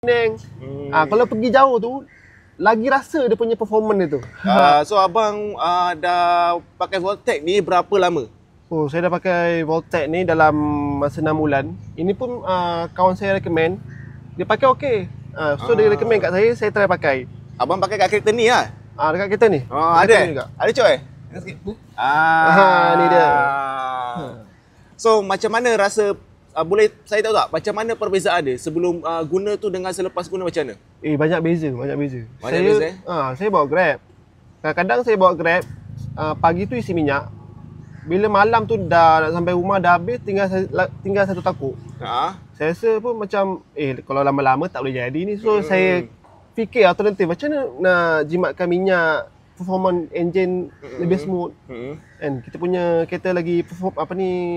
Penang. Kalau pergi jauh tu, lagi rasa dia punya performance dia tu. So abang dah pakai Voltec ni berapa lama? Oh, saya dah pakai Voltec ni dalam masa 6 bulan. Ini pun kawan saya recommend. Dia pakai okey. So dia recommend kat saya try pakai. Abang pakai kat kereta ni lah? Dekat kita ni. Ada? Juga. Ada coy? Ni dia. So macam mana rasa, boleh saya tahu tak macam mana perbezaan dia sebelum guna tu dengan selepas guna macam mana? Banyak beza, banyak beza. Banyak beza. Saya bawa Grab. Kadang-kadang saya bawa Grab, pagi tu isi minyak. Bila malam tu dah nak sampai rumah dah habis, tinggal satu takuk. Saya rasa pun macam kalau lama-lama tak boleh jadi ni. So saya fikir alternatif macam mana nak jimatkan minyak, performance enjin lebih smooth. And kita punya kereta lagi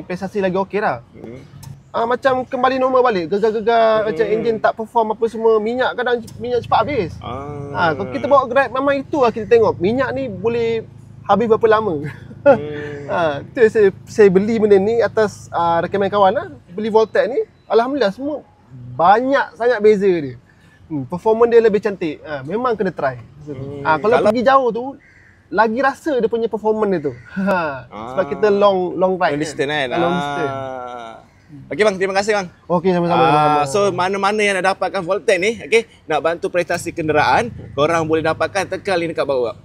prestasi lagi okey lah. Macam kembali normal balik, gegar-gegar macam enjin tak perform apa semua, minyak cepat habis. Kalau kita bawa Grab memang itulah kita tengok, minyak ni boleh habis berapa lama. Tu saya beli benda ni atas rekomen kawan lah. Beli Voltec ni, alhamdulillah semua banyak sangat beza dia. Performance dia lebih cantik. Memang kena try. Kalau pergi jauh tu, lagi rasa dia punya performance dia tu. Sebab kita long ride. Long distance kan? Long distance. Okey bang, terima kasih bang. Okey, sama-sama. So mana-mana yang nak dapatkan Voltec ni, okey, nak bantu prestasi kenderaan, korang boleh dapatkan tekan link dekat bawah.